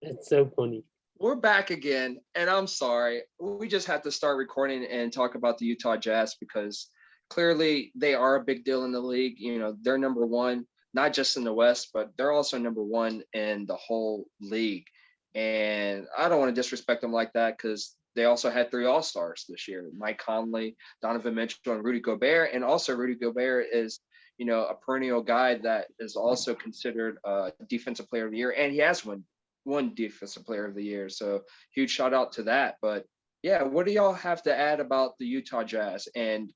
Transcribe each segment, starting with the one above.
It's so funny. We're back again, and I'm sorry. We just had to start recording and talk about the Utah Jazz because clearly they are a big deal in the league. You know, they're number one, not just in the West, but they're also number one in the whole league. And I don't want to disrespect them like that because they also had 3 All-Stars this year: Mike Conley, Donovan Mitchell, and Rudy Gobert. And also, Rudy Gobert is, a perennial guy that is also considered a defensive player of the year, and he has won defensive player of the year. So huge shout out to that. But yeah, what do y'all have to add about the Utah Jazz? And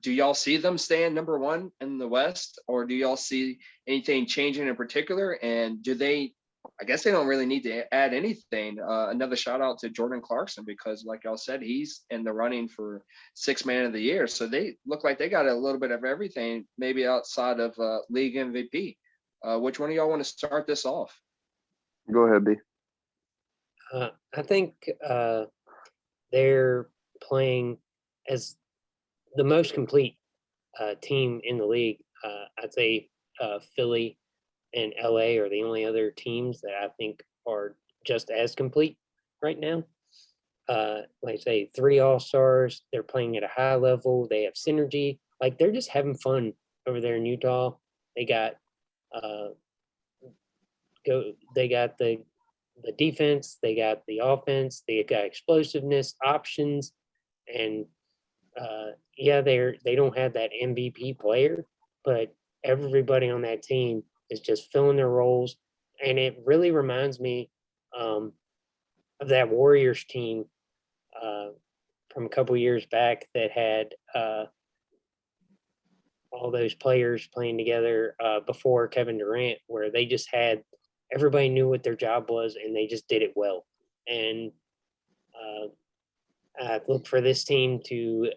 do y'all see them staying number one in the West, or do y'all see anything changing in particular? And do they, I guess they don't really need to add anything. Another shout out to Jordan Clarkson, because like y'all said, he's in the running for 6 man of the year. So they look like they got a little bit of everything, maybe outside of league MVP. Which one of y'all want to start this off? Go ahead, B. I think they're playing as the most complete team in the league. I'd say Philly and LA are the only other teams that I think are just as complete right now. Like I say, 3 All-Stars. They're playing at a high level. They have synergy. Like, they're just having fun over there in Utah. They got the defense, they got the offense, they got explosiveness, options, and they don't have that MVP player, but everybody on that team is just filling their roles, and it really reminds me of that Warriors team from a couple years back that had all those players playing together before Kevin Durant, where they just had everybody knew what their job was and they just did it well. And I look for this team to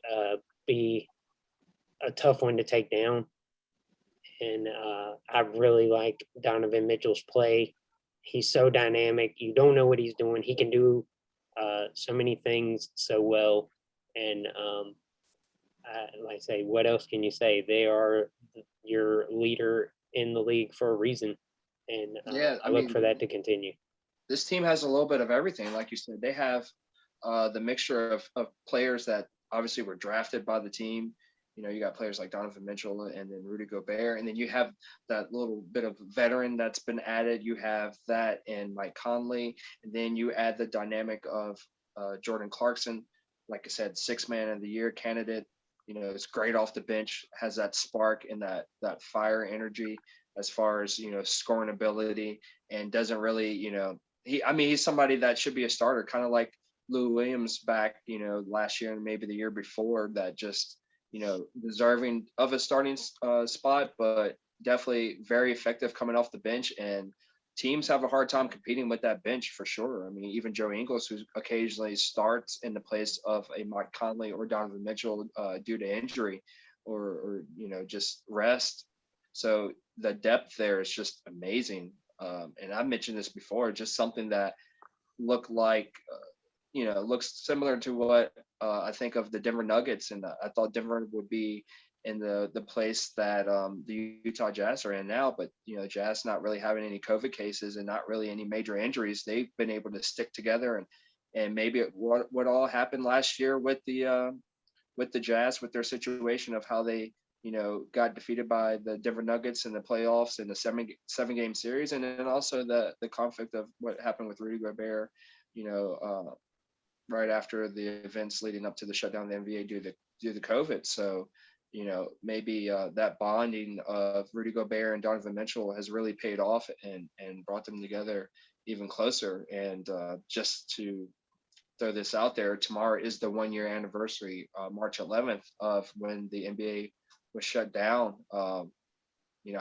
be a tough one to take down. And I really like Donovan Mitchell's play. He's so dynamic. You don't know what he's doing. He can do so many things so well. And like I say, what else can you say? They are your leader in the league for a reason. And I look for that to continue. This team has a little bit of everything. Like you said, they have the mixture of players that obviously were drafted by the team. You got players like Donovan Mitchell and then Rudy Gobert, and then you have that little bit of veteran that's been added. You have that and Mike Conley, and then you add the dynamic of Jordan Clarkson. Like I said, 6-man of the year candidate. It's great off the bench, has that spark and that fire energy as far as scoring ability, and doesn't really he's somebody that should be a starter, kind of like Lou Williams back last year and maybe the year before, that just deserving of a starting spot, but definitely very effective coming off the bench. And teams have a hard time competing with that bench for sure. I mean, even Joe Ingles, who occasionally starts in the place of a Mike Conley or Donovan Mitchell due to injury or just rest. So the depth there is just amazing. And I mentioned this before, just something that looked like, looks similar to what I think of the Denver Nuggets. And I thought Denver would be in the place that the Utah Jazz are in now. But, Jazz not really having any COVID cases and not really any major injuries. They've been able to stick together, and maybe what all happened last year with the Jazz, with their situation of how they, got defeated by the Denver Nuggets in the playoffs in the seven-game series. And then also the conflict of what happened with Rudy Gobert, right after the events leading up to the shutdown of the NBA due to COVID. So, maybe that bonding of Rudy Gobert and Donovan Mitchell has really paid off and brought them together even closer. And just to throw this out there, tomorrow is the 1-year anniversary, March 11th, of when the NBA was shut down. I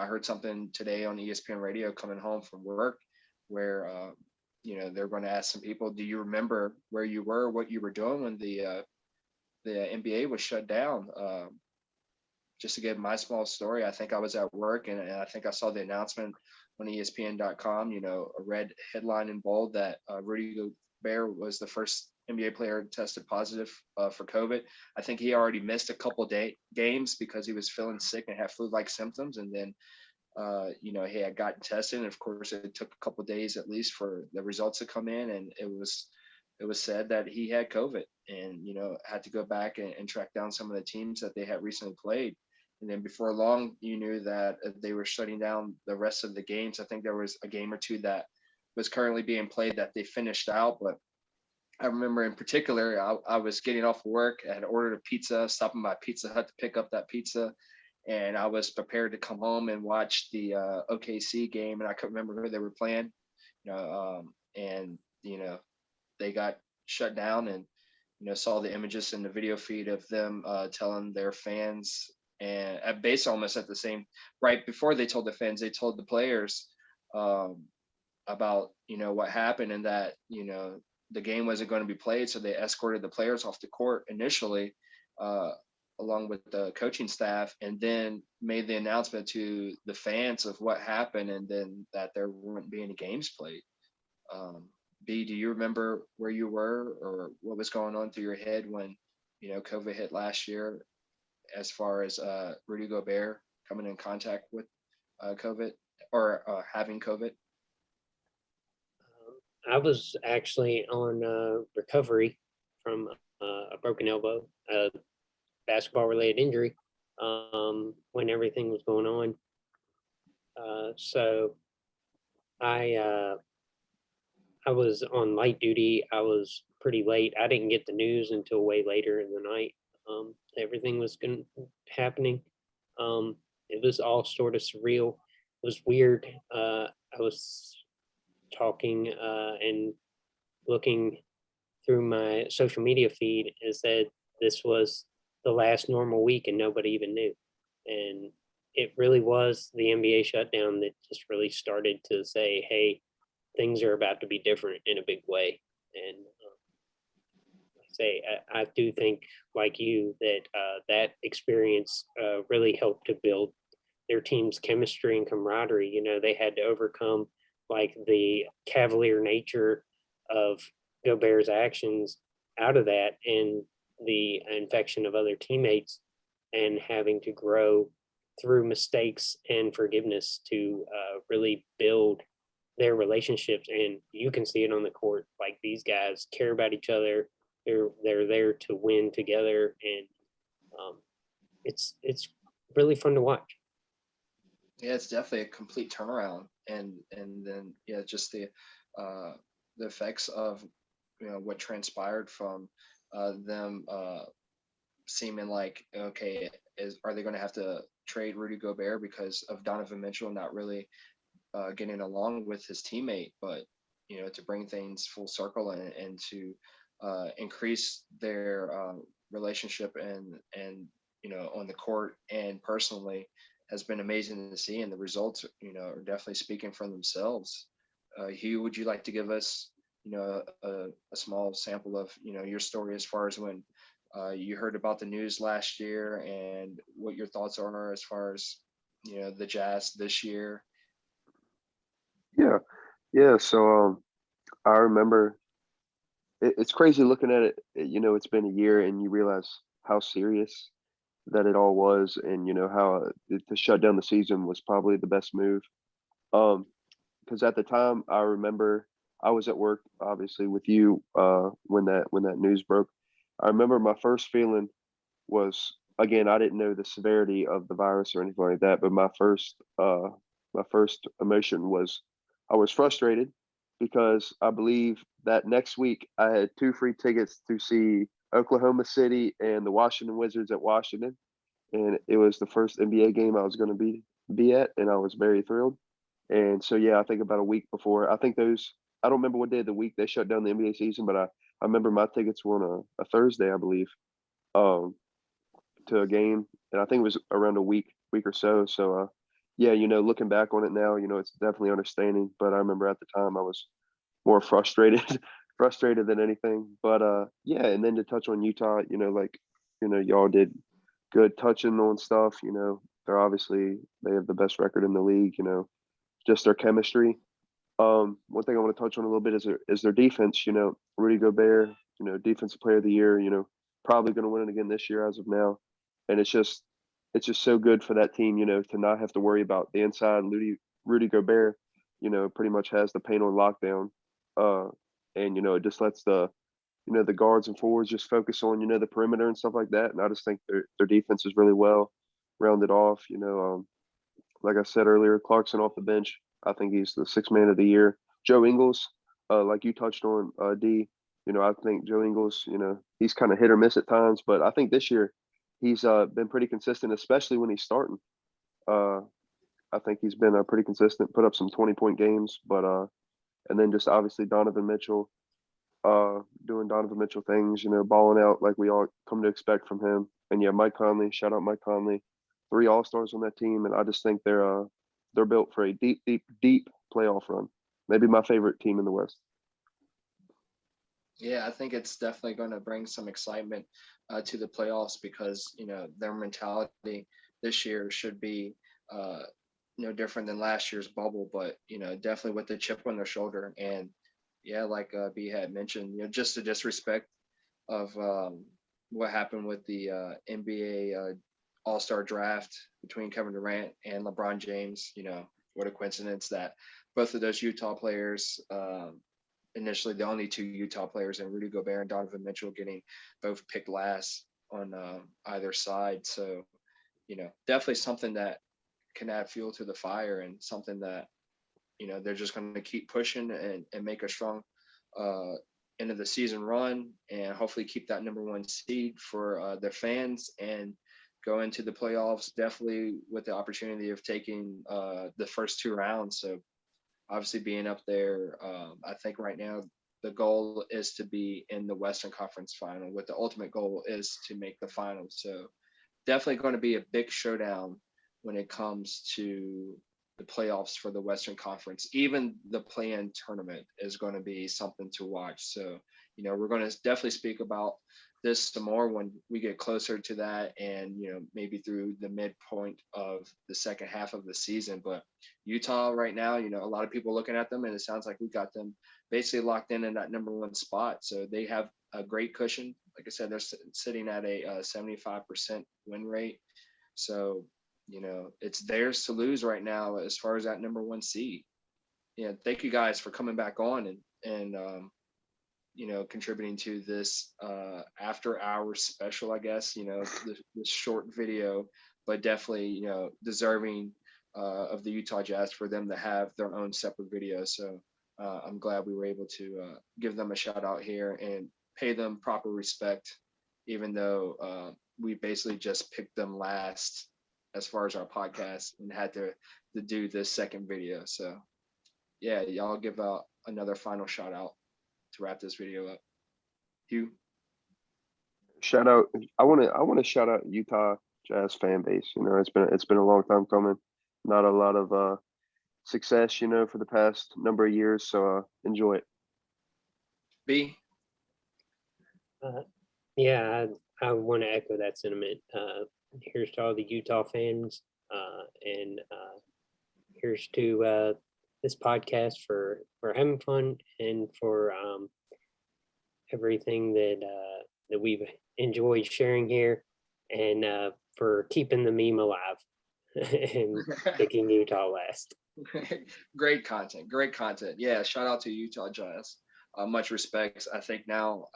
heard something today on ESPN radio coming home from work where, they're going to ask some people, do you remember where you were, what you were doing when the NBA was shut down? Just to give my small story, I think I was at work and I think I saw the announcement on ESPN.com, a red headline in bold that Rudy Gobert was the first NBA player tested positive for COVID. I think he already missed a couple games because he was feeling sick and had flu-like symptoms. And then he had gotten tested, and of course it took a couple of days at least for the results to come in, and it was said that he had COVID, and had to go back and track down some of the teams that they had recently played. And then before long, you knew that they were shutting down the rest of the games. I think there was a game or two that was currently being played that they finished out. But I remember in particular, I was getting off work. I had ordered a pizza, stopping by Pizza Hut to pick up that pizza. And I was prepared to come home and watch the OKC game. And I couldn't remember who they were playing, and, they got shut down, and saw the images in the video feed of them telling their fans, and based almost at the same, right before they told the fans, they told the players about what happened, and that the game wasn't going to be played, so they escorted the players off the court initially, uh, along with the coaching staff, and then made the announcement to the fans of what happened, and then that there wouldn't be any games played. um, B, do you remember where you were or what was going on through your head when COVID hit last year, as far as Rudy Gobert coming in contact with COVID, or having COVID? I was actually on recovery from a broken elbow, a basketball related injury, when everything was going on. So I I was on light duty. I was pretty late. I didn't get the news until way later in the night. Everything was happening. It was all sort of surreal. It was weird. I was talking and looking through my social media feed, and said this was the last normal week and nobody even knew. And it really was the NBA shutdown that just really started to say, hey, things are about to be different in a big way. And I do think, like you, that that experience really helped to build their team's chemistry and camaraderie. They had to overcome like the cavalier nature of Gobert's actions out of that, and the infection of other teammates, and having to grow through mistakes and forgiveness to really build their relationships. And you can see it on the court. Like, these guys care about each other. They're there to win together, and it's really fun to watch. Yeah, it's definitely a complete turnaround, and then yeah, just the effects of what transpired from them seeming like, okay, are they going to have to trade Rudy Gobert because of Donovan Mitchell not really getting along with his teammate? But to bring things full circle, and to increase their relationship, and on the court and personally, has been amazing to see, and the results are definitely speaking for themselves. Hugh, would you like to give us a small sample of your story, as far as when you heard about the news last year, and what your thoughts are as far as the Jazz this year? Yeah, yeah. So I remember it's crazy looking at it. It's been a year, and you realize how serious that it all was, and how to shut down the season was probably the best move. Um, because at the time, I remember I was at work, obviously with you, when that news broke. I remember my first feeling was, again, I didn't know the severity of the virus or anything like that, but my first emotion was I was frustrated, because I believe that next week I had 2 free tickets to see Oklahoma City and the Washington Wizards at Washington, and it was the first NBA game I was going to be at, and I was very thrilled. And so yeah, I think about a week before, I think those, I don't remember what day of the week they shut down the NBA season, but I remember my tickets were on a Thursday, I believe, um, to a game, and I think it was around a week or so. So yeah, looking back on it now, it's definitely understanding. But I remember at the time I was more frustrated, frustrated than anything. But yeah, and then to touch on Utah, like y'all did good touching on stuff. They're obviously, they have the best record in the league. Just their chemistry. One thing I want to touch on a little bit is their defense. Rudy Gobert, defensive player of the year. Probably going to win it again this year as of now, and it's just it's just so good for that team, to not have to worry about the inside. Rudy Gobert, pretty much has the paint on lockdown. And it just lets the guards and forwards just focus on, the perimeter and stuff like that. And I just think their defense is really well rounded off. Like I said earlier, Clarkson off the bench. I think he's the sixth man of the year. Joe Ingles, like you touched on, D. I think Joe Ingles, he's kind of hit or miss at times, but I think this year he's been pretty consistent, especially when he's starting. I think he's been pretty consistent, put up some 20-point games, but and then just obviously Donovan Mitchell, doing Donovan Mitchell things, balling out like we all come to expect from him. And yeah, Mike Conley, shout out Mike Conley, 3 All-Stars on that team, and I just think they're built for a deep, deep, deep playoff run. Maybe my favorite team in the West. Yeah, I think it's definitely going to bring some excitement to the playoffs because their mentality this year should be no different than last year's bubble, but definitely with the chip on their shoulder. And yeah, like B had mentioned, just the disrespect of what happened with the NBA All-Star draft between Kevin Durant and LeBron James. What a coincidence that both of those Utah players, initially the only 2 Utah players, and Rudy Gobert and Donovan Mitchell getting both picked last on either side. So, definitely something that can add fuel to the fire, and something that, they're just going to keep pushing and make a strong end of the season run, and hopefully keep that number 1 seed for their fans and go into the playoffs definitely with the opportunity of taking the first 2 rounds. So obviously being up there, I think right now the goal is to be in the Western Conference final, with the ultimate goal is to make the finals. So definitely going to be a big showdown when it comes to the playoffs for the Western Conference. Even the play-in tournament is going to be something to watch. So, we're going to definitely speak about this some more when we get closer to that, and, maybe through the midpoint of the second half of the season. But Utah right now, a lot of people looking at them, and it sounds like we got them basically locked in that number 1 spot. So they have a great cushion. Like I said, they're sitting at a 75% win rate. So, it's theirs to lose right now as far as that number 1 seed. Thank you guys for coming back on and contributing to this after hours special, I guess, this short video, but definitely, deserving of the Utah Jazz for them to have their own separate video. So I'm glad we were able to give them a shout out here and pay them proper respect, even though we basically just picked them last as far as our podcast and had to do this second video. So yeah, y'all give out another final shout out to wrap this video up. Hugh. Shout out. I want to shout out Utah Jazz fan base. It's been a long time coming. Not a lot of success, for the past number of years. So enjoy it. B. Yeah, I want to echo that sentiment. Here's to all the Utah fans, and here's to this podcast for having fun and for everything that we've enjoyed sharing here, and for keeping the meme alive and picking Utah last. Great content. Yeah, shout out to Utah Jazz. Much respects. I think now,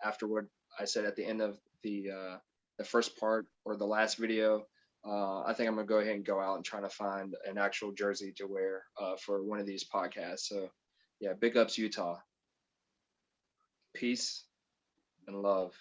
after what I said at the end of the first part or the last video, I think I'm gonna go ahead and go out and try to find an actual jersey to wear for one of these podcasts. So yeah, big ups Utah. Peace and love.